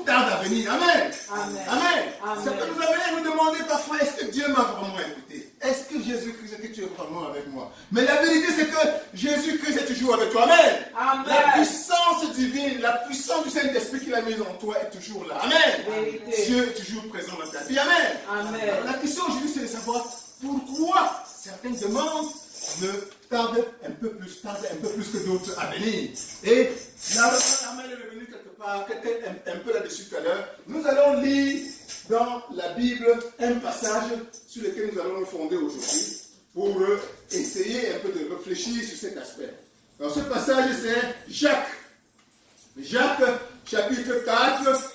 tarde à venir. Amen. Amen. Amen. Amen. Ça peut nous amener à nous demander parfois, est-ce que Dieu m'a vraiment écouté? Est-ce que Jésus-Christ, est-ce que tu es vraiment avec moi? Mais la vérité, c'est que Jésus-Christ est toujours avec toi. Amen. Amen. La puissance divine, la puissance du Saint-Esprit qu'il a mise en toi est toujours là. Amen. Vérité. Dieu est toujours présent dans ta vie. Amen. Amen. Alors, la question aujourd'hui, c'est de savoir pourquoi certaines demandes me tardent un peu plus que d'autres à venir. Et la Amen est revenu quelque part, un peu là-dessus tout à l'heure. Nous allons lire dans la Bible un passage sur lequel nous allons nous fonder aujourd'hui pour essayer un peu de réfléchir sur cet aspect. Alors ce passage, c'est Jacques. Jacques, chapitre 4,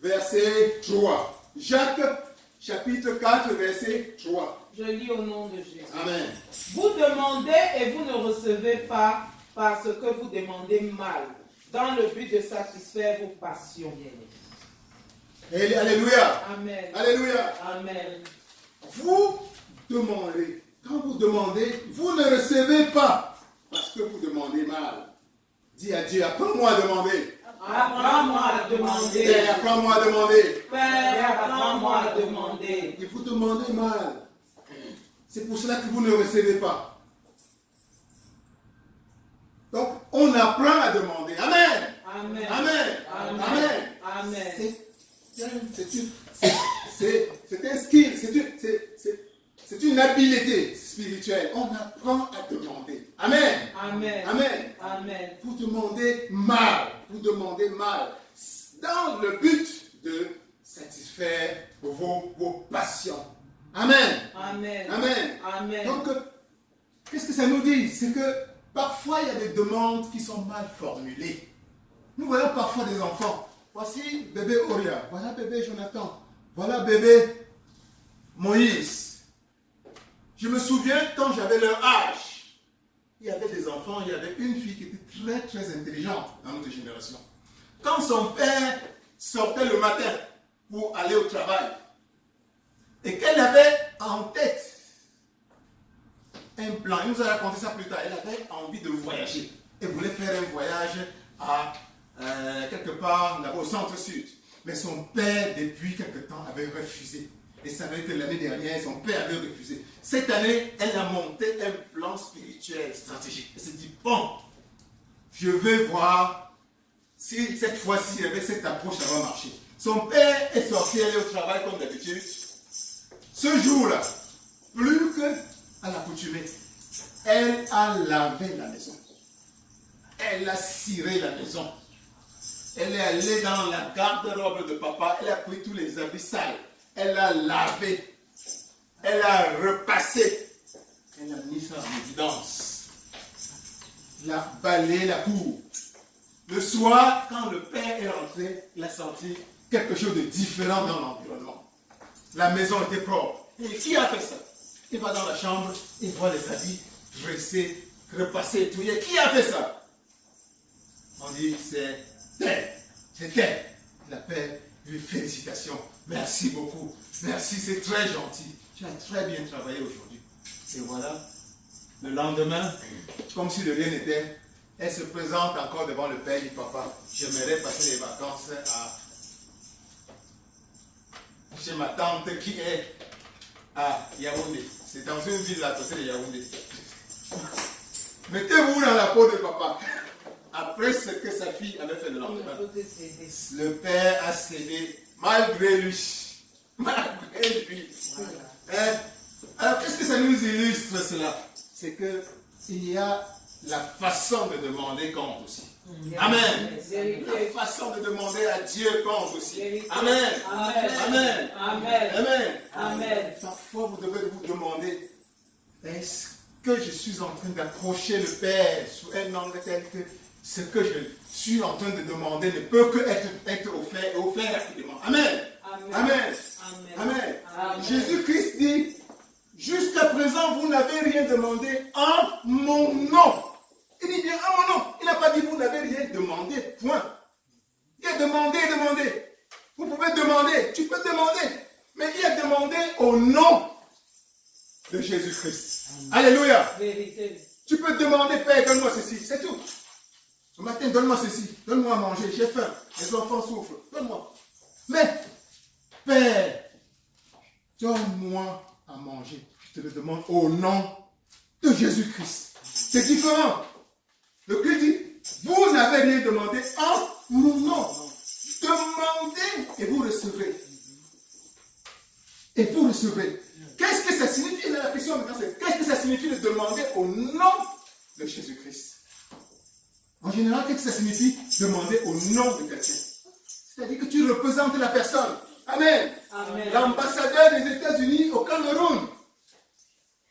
verset 3. Jacques, chapitre 4, verset 3. Je lis au nom de Jésus. Amen. Vous demandez et vous ne recevez pas parce que vous demandez mal, dans le but de satisfaire vos passions. Et alléluia. Amen. Alléluia. Amen. Vous demandez. Quand vous demandez, vous ne recevez pas parce que vous demandez mal. Dis à Dieu, apprends-moi à demander. Apprends-moi à demander. Père, apprends-moi à demander. Père, apprends-moi à demander. Et vous demandez mal. C'est pour cela que vous ne recevez pas. Donc, on apprend à demander. Amen. Amen. Amen. Amen. Amen. Amen. C'est un skill, c'est une habileté spirituelle. On apprend à demander. Amen. Amen. Amen. Amen. Vous demandez mal. Vous demandez mal. Dans le but de satisfaire vos passions. Amen. Amen. Amen. Amen. Donc, qu'est-ce que ça nous dit? C'est que parfois, il y a des demandes qui sont mal formulées. Nous voyons parfois des enfants. Voici bébé Oria. Voilà bébé Jonathan. Voilà bébé Moïse. Je me souviens quand j'avais leur âge. Il y avait des enfants, il y avait une fille qui était très très intelligente dans notre génération. Quand son père sortait le matin pour aller au travail, et qu'elle avait en tête un plan, il nous a raconté ça plus tard, elle avait envie de voyager. Elle voulait faire un voyage à quelque part là-bas au centre-sud. Mais son père, depuis quelque temps, avait refusé. Et ça avait été l'année dernière, son père avait refusé. Cette année, elle a monté un plan spirituel stratégique. Elle s'est dit, bon, je vais voir si cette fois-ci, avec cette approche, ça va marcher. Son père est sorti aller au travail comme d'habitude. Ce jour-là, plus qu'à l'accoutumée, elle a lavé la maison. Elle a ciré la maison. Elle est allée dans la garde-robe de papa. Elle a pris tous les habits sales. Elle a lavé. Elle a repassé. Elle a mis ça en évidence. Elle a balayé la cour. Le soir, quand le père est rentré, il a senti quelque chose de différent dans l'environnement. La maison était propre. Et qui a fait ça? Il va dans la chambre, il voit les habits dressés, repassés, touillés. Qui a fait ça? On dit, c'est elle. C'est elle. Il appelle, lui, félicitations. Merci beaucoup. Merci, c'est très gentil. Tu as très bien travaillé aujourd'hui. Et voilà, le lendemain, comme si de rien n'était, elle se présente encore devant le père et dit, papa, j'aimerais passer les vacances chez ma tante qui est à Yaoundé. C'est dans une ville à côté de Yaoundé. Mettez-vous dans la peau de papa. Après ce que sa fille avait fait le lendemain, le père a cédé malgré lui. Malgré lui. Hein? Alors qu'est-ce que ça nous illustre cela? C'est que il y a la façon de demander compte aussi. Amen. La façon de demander à Dieu compte aussi. Amen. Amen. Amen. Amen. Amen. Parfois vous devez vous demander, est-ce que je suis en train d'approcher le Père sous un angle tel que ce que je suis en train de demander ne peut que être offert rapidement. Amen. Amen. Amen. Amen. Jésus-Christ dit, jusqu'à présent, vous n'avez rien demandé en mon nom. Il dit bien en mon nom. Il n'a pas dit vous n'avez rien demandé. Point. Il a demandé. Vous pouvez demander. Tu peux demander. Mais il a demandé au nom de Jésus-Christ. Alléluia. Vérité. Tu peux demander, Père, donne-moi ceci. C'est tout. Ce matin, donne-moi ceci. Donne-moi à manger. J'ai faim. Les enfants souffrent. Donne-moi. Mais, Père, donne-moi à manger. Je te le demande au nom de Jésus-Christ. C'est différent. Le Christ dit, vous n'avez rien demandé en mon nom. Demandez et vous recevrez. Et vous recevrez. Qu'est-ce que ça signifie? La question maintenant c'est, qu'est-ce que ça signifie de demander au nom de Jésus-Christ? En général, qu'est-ce que ça signifie demander au nom de quelqu'un? C'est-à-dire que tu représentes la personne. Amen. Amen. L'ambassadeur des États-Unis au Cameroun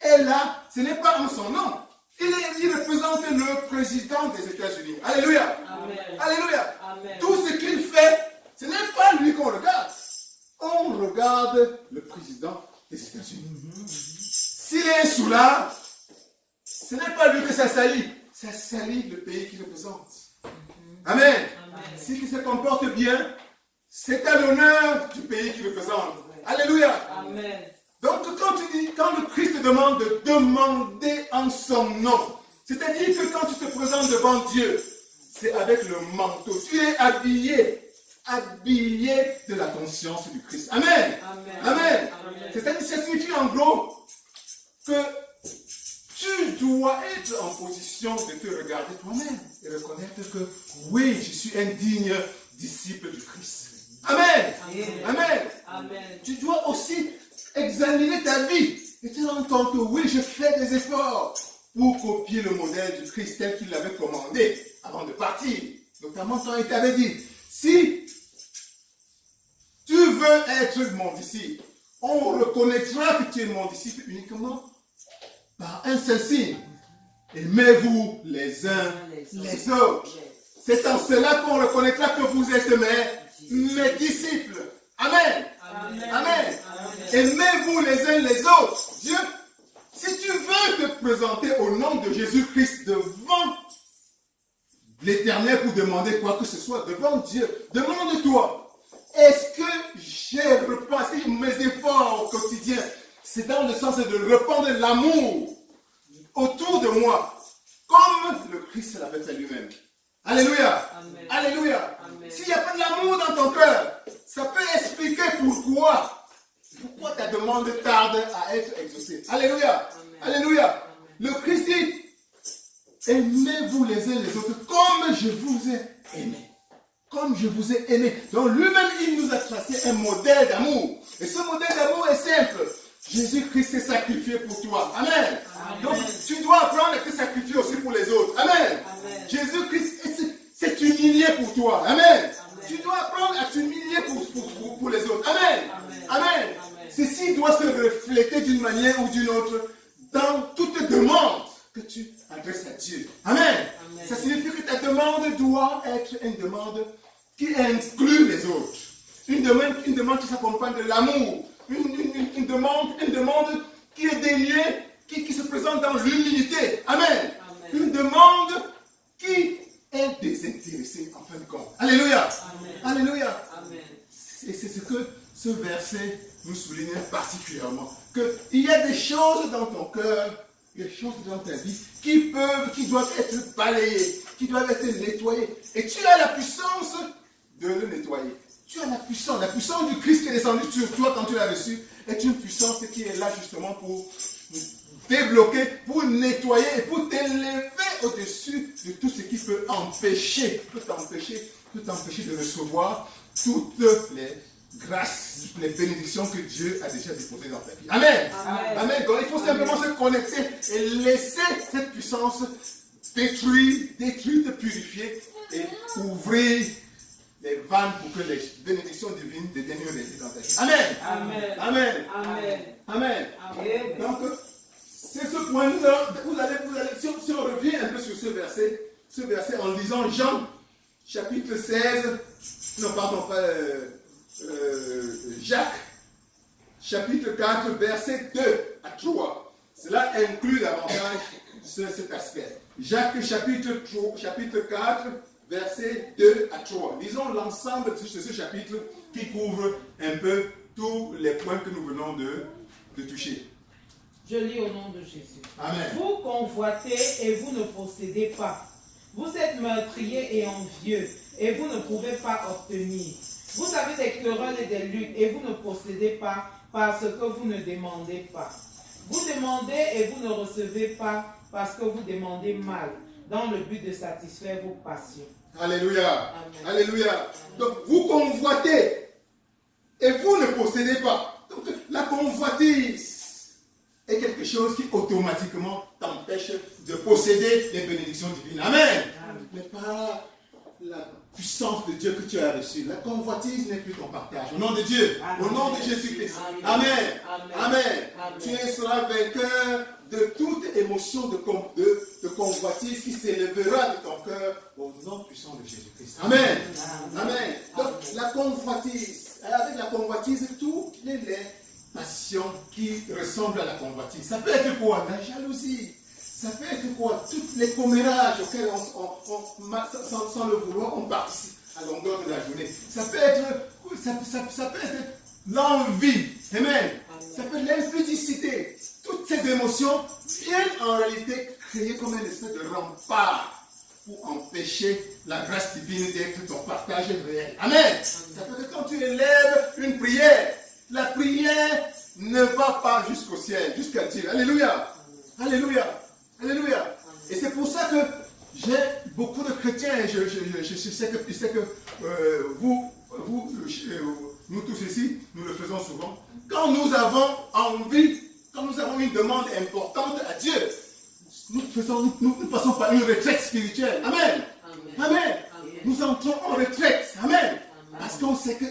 est là, ce n'est pas en son nom. Il représente le président des États-Unis. Alléluia. Amen. Alléluia. Amen. Tout ce qu'il fait, ce n'est pas lui qu'on regarde. On regarde le président des États-Unis. S'il est sous là, ce n'est pas lui que ça salit. Ça salit le pays qu'il représente. Amen. Amen. S'il se comporte bien, c'est à l'honneur du pays qu'il représente. Alléluia. Amen. Donc quand le Christ te demande de demander en son nom, c'est-à-dire que quand tu te présentes devant Dieu, c'est avec le manteau. Tu es habillé de la conscience du Christ. Amen. Amen. Amen. Amen. C'est-à-dire, ça signifie en gros que tu dois être en position de te regarder toi-même et reconnaître que oui, je suis un digne disciple du Christ. Amen. Amen. Amen. Amen. Tu dois aussi examiner ta vie et te rendre compte que oui, je fais des efforts pour copier le modèle du Christ tel qu'il l'avait commandé avant de partir. Notamment quand il t'avait dit, si tu veux être mon disciple, on reconnaîtra que tu es mon disciple uniquement par un seul signe. Aimez-vous les uns les autres. C'est en cela qu'on reconnaîtra que vous êtes mes disciples. Amen. Amen. Amen. Aimez-vous les uns les autres. Dieu, si tu veux te présenter au nom de Jésus-Christ devant l'Éternel pour demander quoi que ce soit, devant Dieu, demande-toi, est-ce que j'ai repassé mes efforts au quotidien? C'est dans le sens de répandre l'amour autour de moi, comme le Christ l'avait fait lui-même. Alléluia. Amen. Alléluia. Amen. S'il n'y a pas de l'amour dans ton cœur, ça peut expliquer pourquoi ta demande tarde à être exaucée. Alléluia. Amen. Alléluia. Amen. Le Christ dit, aimez-vous les uns les autres comme je vous ai aimé. Comme je vous ai aimé. Donc lui-même, il nous a tracé un modèle d'amour. Et ce modèle d'amour est simple. Jésus-Christ s'est sacrifié pour toi. Amen. Amen. Donc tu dois apprendre à te sacrifier aussi pour les autres. Amen. Amen. Jésus-Christ s'est humilié pour toi. Amen. Tu dois apprendre à t'humilier pour les autres. Amen. Amen. Amen. Amen. Ceci doit se refléter d'une manière ou d'une autre dans toute demande que tu adresses à Dieu. Amen. Amen. Ça signifie que ta demande doit être une demande qui inclut les autres. Une demande qui s'accompagne de l'amour. Une demande qui est déliée, qui se présente dans l'humilité. Amen. Amen. Une demande qui est désintéressée en fin de compte. Alléluia. Amen. Alléluia. Amen. Et c'est ce que ce verset nous souligne particulièrement. Qu'il y a des choses dans ton cœur, il y a des choses dans ta vie qui doivent être balayées, qui doivent être nettoyées. Et tu as la puissance de le nettoyer. Tu as la puissance du Christ qui est descendu sur toi quand tu l'as reçu, est une puissance qui est là justement pour débloquer, pour nettoyer et pour t'élever au-dessus de tout ce qui peut t'empêcher de recevoir toutes les grâces, toutes les bénédictions que Dieu a déjà déposées dans ta vie. Amen. Amen. Amen. Donc il faut simplement se connecter et laisser cette puissance détruite, purifier et ouvrir les vannes pour que les bénédictions divines deviennent une réalité dans ta vie. Amen. Amen. Amen. Amen. Amen. Amen. Donc, c'est ce point. Vous allez, si on revient un peu sur ce verset en lisant Jean, chapitre 16, non, pardon, pas Jacques, chapitre 4, verset 2 à 3. Cela inclut davantage cet aspect. Jacques, chapitre 4, versets 2 à 3. Lisons l'ensemble de ce chapitre qui couvre un peu tous les points que nous venons de toucher. Je lis au nom de Jésus. Amen. Vous convoitez et vous ne possédez pas. Vous êtes meurtriers et envieux. et vous ne pouvez pas obtenir. Vous avez des querelles et des luttes et vous ne possédez pas parce que vous ne demandez pas. Vous demandez et vous ne recevez pas parce que vous demandez mal, dans le but de satisfaire vos passions. Alléluia. Amen. Alléluia. Amen. Donc, vous convoitez et vous ne possédez pas. Donc, la convoitise est quelque chose qui automatiquement t'empêche de posséder les bénédictions divines. Amen. Amen. Mais pas la puissance de Dieu que tu as reçue. La convoitise n'est plus ton partage. Au nom de Dieu, Amen. au nom de Jésus-Christ. Amen. Amen. Amen. Amen. Amen. Tu seras vainqueur de toute émotion de convoitise qui s'élèvera de ton cœur au nom puissant de Jésus-Christ. Amen. Amen. Donc la convoitise, avec la convoitise, toutes les passions qui ressemblent à la convoitise. Ça peut être quoi? La jalousie. Ça peut être quoi? Tous les commérages auxquels sans le vouloir, on participe à longueur de la journée. Ça peut être l'envie. Amen. Ça peut être l'impudicité. Toutes ces émotions viennent en réalité créer comme un espèce de rempart pour empêcher la grâce divine d'être ton partage réel. Amen. Ça peut être quand tu élèves une prière, la prière ne va pas jusqu'au ciel, jusqu'à Dieu. Alléluia. Alléluia. Alléluia. Et c'est pour ça que j'ai beaucoup de chrétiens, et je sais que nous tous ici, nous le faisons souvent. Quand nous avons envie, quand nous avons une demande importante à Dieu, nous passons par une retraite spirituelle. Amen. Amen. Amen. Nous entrons en retraite. Amen. Amen. Parce qu'on sait que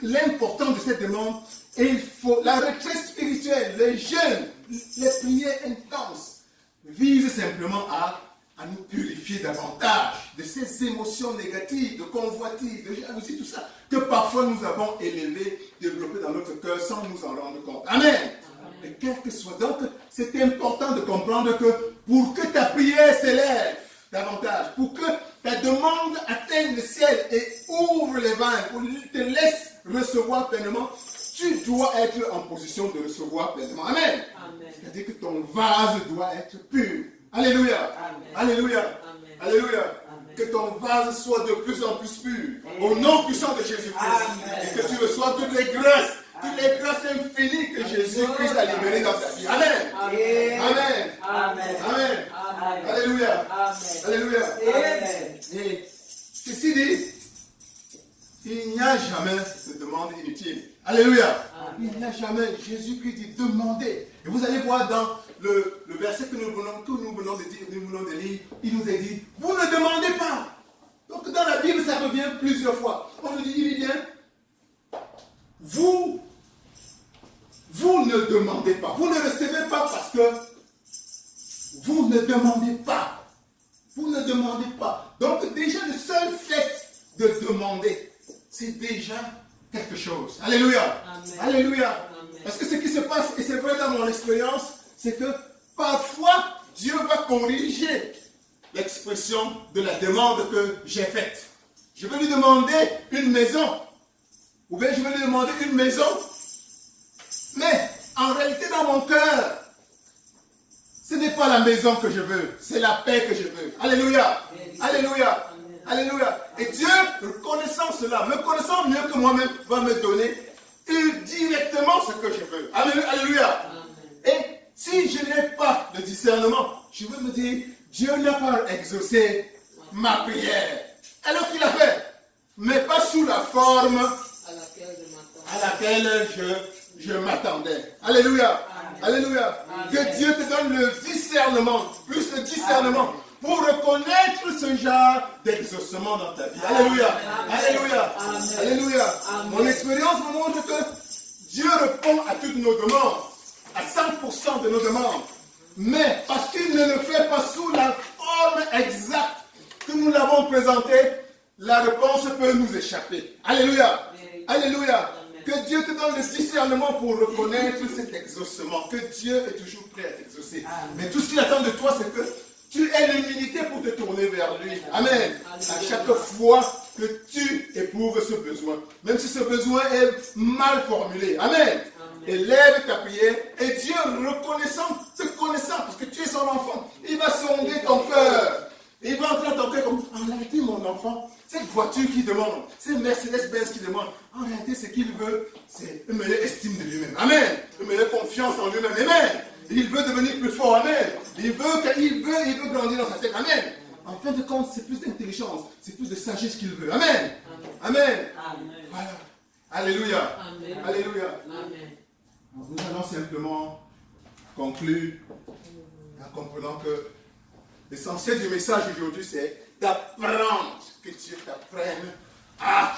l'importance de cette demande, et il faut la retraite spirituelle, les jeûnes, les prières intenses, vise simplement à nous purifier davantage de ces émotions négatives, de convoitise, de jalousie, tout ça, que parfois nous avons élevé, développé dans notre cœur sans nous en rendre compte. Amen. Et quel que soit. Donc, c'est important de comprendre que pour que ta prière s'élève davantage, pour que ta demande atteigne le ciel et ouvre les vannes, pour te laisse recevoir pleinement, tu dois être en position de recevoir pleinement. Amen. C'est-à-dire que ton vase doit être pur. Alléluia. Amen. Alléluia. Amen. Alléluia. Amen. Que ton vase soit de plus en plus pur. Au nom puissant de Jésus-Christ. Et que tu reçoives toutes les grâces infinies que Jésus-Christ a libérées dans ta vie. Amen. Amen. Amen. Amen. Amen. Amen. Alléluia. Amen. Alléluia. Amen. Et ceci dit, il n'y a jamais de demande inutile. Alléluia. Amen. Il n'y a jamais. Jésus-Christ dit demandez. Et vous allez voir dans le verset que nous venons de lire, il nous est dit, vous ne demandez pas. Donc dans la Bible, ça revient plusieurs fois. On nous dit, il dit bien, vous ne demandez pas. Vous ne recevez pas parce que vous ne demandez pas. Vous ne demandez pas. Donc déjà, le seul fait de demander, c'est déjà quelque chose. Alléluia. Amen. Alléluia. Amen. Parce que ce qui se passe, et c'est vrai dans mon expérience, c'est que parfois, Dieu va corriger l'expression de la demande que j'ai faite. Je vais lui demander une maison. Ou bien je vais lui demander une maison. Mais en réalité, dans mon cœur, ce n'est pas la maison que je veux, c'est la paix que je veux. Alléluia. Alléluia. Alléluia. Et Dieu, reconnaissant cela, me connaissant mieux que moi-même, va me donner directement ce que je veux. Alléluia. Et si je n'ai pas de discernement, je vais me dire, Dieu n'a pas exaucé ma prière. Alors qu'il a fait, mais pas sous la forme à laquelle je m'attendais. Alléluia. Alléluia. Que Dieu te donne le discernement, plus le discernement, pour reconnaître ce genre d'exaucement dans ta vie. Alléluia. Alléluia. Alléluia. Mon expérience me montre que Dieu répond à toutes nos demandes, à 100% de nos demandes. Mais parce qu'il ne le fait pas sous la forme exacte que nous l'avons présentée, la réponse peut nous échapper. Alléluia. Alléluia. Que Dieu te donne le discernement pour reconnaître cet exaucement. Que Dieu est toujours prêt à t'exaucer. Mais tout ce qu'il attend de toi, c'est que tu aies l'humilité pour te tourner vers lui. Amen. À chaque fois que tu éprouves ce besoin. Même si ce besoin est mal formulé. Amen. Élève ta prière et Dieu reconnaissant, te connaissant, parce que tu es son enfant, il va sonder ton cœur. Et il va entrer dans ton cœur comme, en réalité, mon enfant, cette voiture qui demande, cette Mercedes-Benz qui demande, en réalité, ce qu'il veut, c'est une meilleure estime de lui-même. Amen. Une meilleure confiance en lui-même. Amen. Il veut devenir plus fort. Amen. Il veut grandir dans sa tête. Amen. En fin de compte, c'est plus d'intelligence, c'est plus de sagesse qu'il veut. Amen. Amen. Amen. Voilà. Alléluia. Amen. Alléluia. Amen. Nous allons simplement conclure en comprenant que l'essentiel du message d'aujourd'hui, c'est d'apprendre, que Dieu t'apprenne à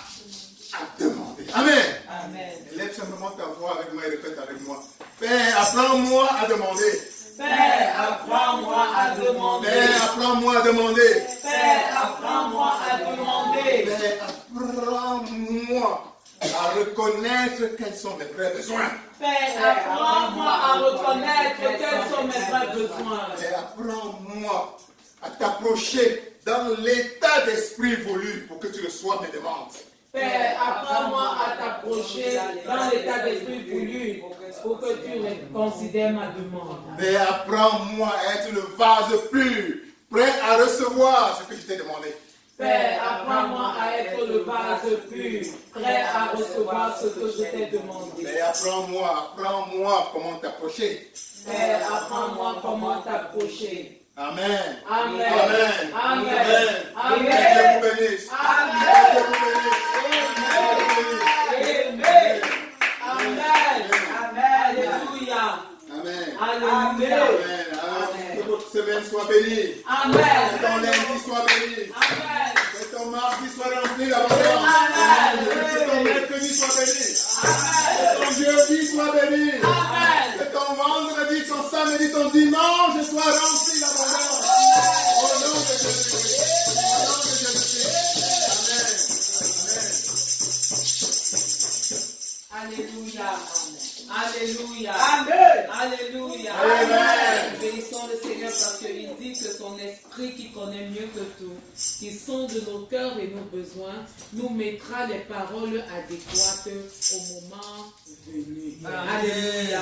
demander. Amen. Amen. Lève simplement ta voix avec moi et répète avec moi. Père, apprends-moi à demander. Père, apprends-moi à demander. Père, apprends-moi à demander. Père, apprends-moi à demander. Père, apprends-moi à reconnaître quels sont mes vrais besoins. Père, apprends-moi à reconnaître quels sont mes vrais besoins. Père, apprends-moi à t'approcher dans l'état d'esprit voulu pour que tu reçoives mes demandes. Père, apprends-moi à t'approcher dans l'état d'esprit voulu pour que tu considères ma demande. Père, apprends-moi à être le vase pur, prêt à recevoir ce que je t'ai demandé. Père, apprends-moi à être le vase pur, prêt à recevoir ce que je t'ai demandé. Père, apprends-moi comment t'approcher. Père, apprends-moi comment t'approcher. Amen. Amen. Amen. Amen. Amen. Que Dieu vous bénisse. Amen. Que Dieu vous bénisse. Amen. Amen. Amen. Alléluia. Amen. Alléluia. Amen. Que votre semaine soit bénie. Amen. Que ton lundi soit béni. Amen. Que ton mardi soit rempli d'abondance. Amen. Que ton mercredi soit béni. Amen. Que ton jeudi soit béni. Amen. Que ton vendredi, ton samedi, ton dimanche soit rempli d'abondance. Au nom de Jésus-Christ. Au nom de Jésus-Christ. Amen. Alléluia. Alléluia. Amen. Alléluia. Amen. Bénissons le Seigneur parce qu'il dit que son esprit qui connaît mieux que tout, qui sonde nos cœurs et nos besoins, nous mettra les paroles adéquates au moment venu. Alléluia.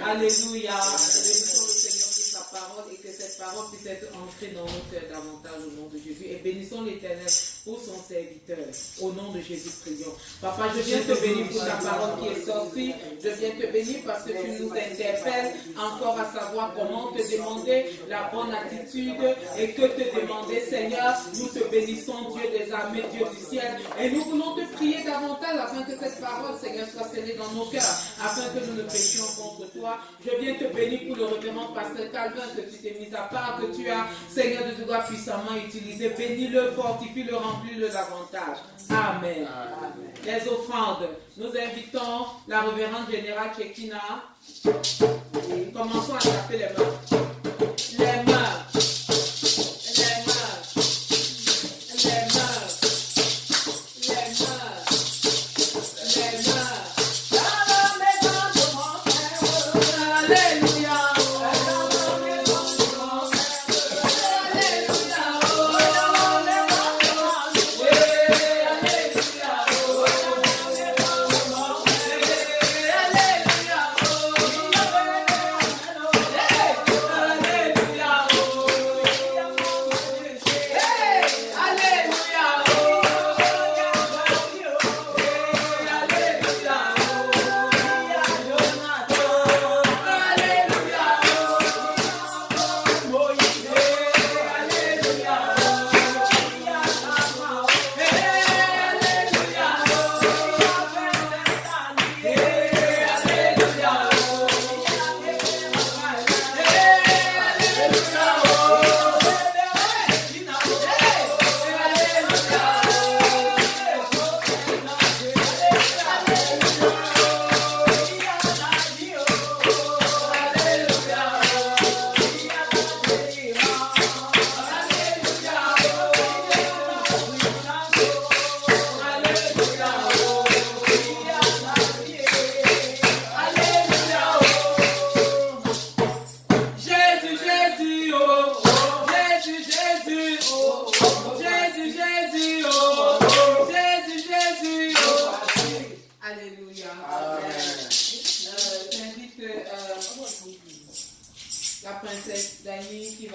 Alléluia. Bénissons le Seigneur pour sa parole et que cette parole puisse être ancrée dans nos cœurs davantage au nom de Jésus. Et bénissons l'Éternel pour son serviteur. Au nom de Jésus, prions. Papa, je viens te bénir pour ta parole qui est sortie. Je viens te bénir parce que tu nous interpelles encore à savoir comment te demander la bonne attitude et que te demander, Seigneur. Nous te bénissons, Dieu des armées, Dieu du ciel. Et nous voulons te prier davantage afin que cette parole, Seigneur, soit scellée dans nos cœurs, afin que nous ne péchions contre toi. Je viens te bénir pour le révérend pasteur Calvin que tu t'es mis à part, que tu as, Seigneur, de doigts puissamment utilisé. Bénis-le, fortifie-le, remplis-le davantage. Amen. Amen. Les offrandes. Nous invitons la révérende générale Chekina. Commençons à taper les mains. Les mains. Les mains. Les mains. Les mains. Les mains. Alléluia.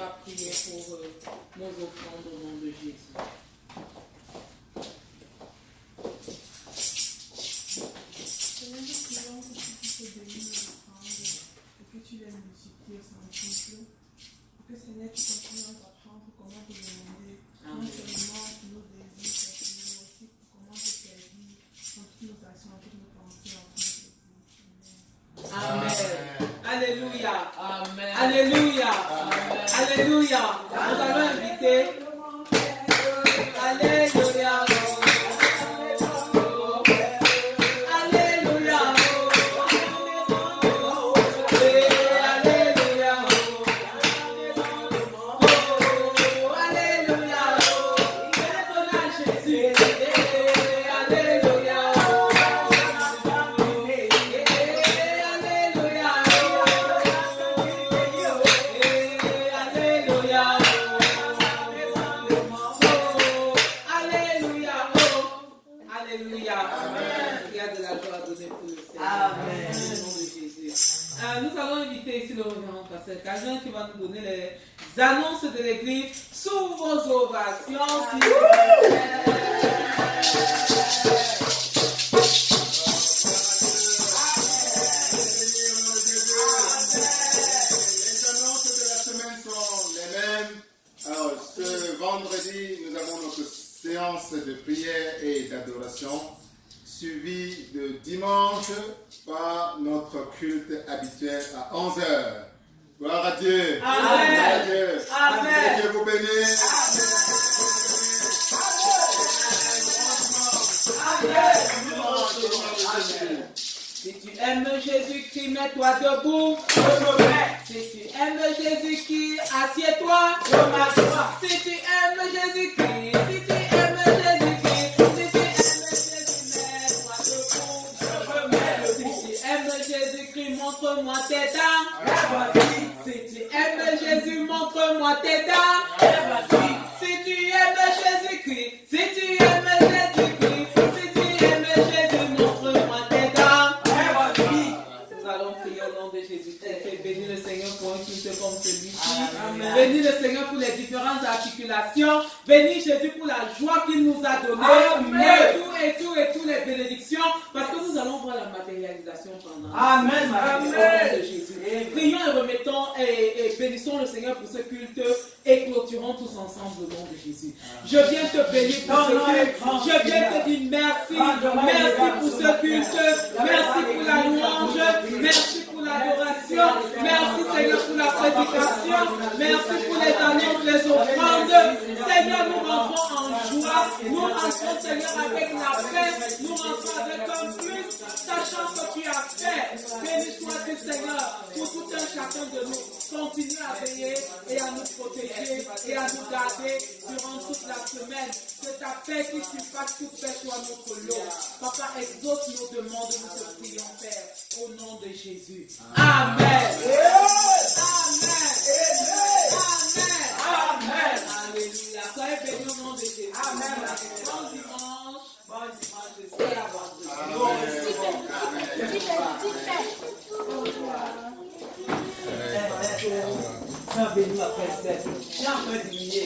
va prier pour nos offrandes au nom de Jésus. Seigneur, nous prions que tu puisses bénir nos offrandes et que tu les multiplies au centuple. Pour que Seigneur, tu continues à apprendre comment te demander, non seulement pour nos désirs personnels, mais aussi pour comment te servir dans toutes nos actions, dans toutes nos pensées, en Jésus. Amen. Alléluia. Amen. Alléluia. Amen. Alléluia. Nous allons inviter. Alléluia. Nous allons inviter ici le révérend pasteur Cajun qui va nous donner les annonces de l'église sous vos ovations. S'il vous plaît. Alors, ce vendredi, nous avons notre séance de prière et d'adoration, suivie de dimanche par notre culte habituel à 11h. Gloire à Dieu. Amen. Gloire à Dieu. Amen. Que Dieu vous bénisse. Amen. Si tu aimes Jésus-Christ, mets-toi debout. Si tu aimes Jésus-Christ, assieds-toi. Si tu aimes Jésus-Christ, si tu aimes Jésus-Christ, si tu aimes Jésus, mets-toi debout. Si tu aimes Jésus-Christ, montre-moi tes dents. Si tu aimes Jésus, montre-moi tes dents. Si tu aimes Jésus-Christ, si tu aimes Jésus-Christ, si tu aimes Jésus, montre-moi tes dents. Nous allons prier au nom de Jésus-Christ. Bénis le Seigneur pour un culte comme celui-ci. Bénis le Seigneur pour les différentes articulations. Bénis Jésus pour la joie qu'il nous a donnée. Et toutes les bénédictions. Parce que nous allons voir la matérialisation pendant. Amen. Au nom de Jésus. Prions et remettons et bénissons le Seigneur pour ce culte et clôturons tous ensemble au nom de Jésus. Je viens te bénir pour ce culte. Je viens te dire merci. Merci pour ce culte. Merci pour la louange. Merci pour l'adoration. Merci Seigneur pour la prédication. Merci pour les annonces, les offrandes. Seigneur, nous rentrons en joie. Nous rentrons Seigneur avec la paix. Nous rentrons avec un plus, sachant que tu as fait. Béni sois-tu Seigneur pour tout un chacun de nous. Continue à veiller et à nous protéger et à nous garder durant toute la semaine. Que ta paix qui surpasse toute paix soit notre lot. Papa, exauce nos demandes, nous te prions, Père, au nom de Jésus. Amen. Amen. Alléluia. Soyez bénis au nom de Jésus. Amen. Bon dimanche. Bon dimanche. Et à vendredi. Ça bénit ma princesse. J'ai en train de briller.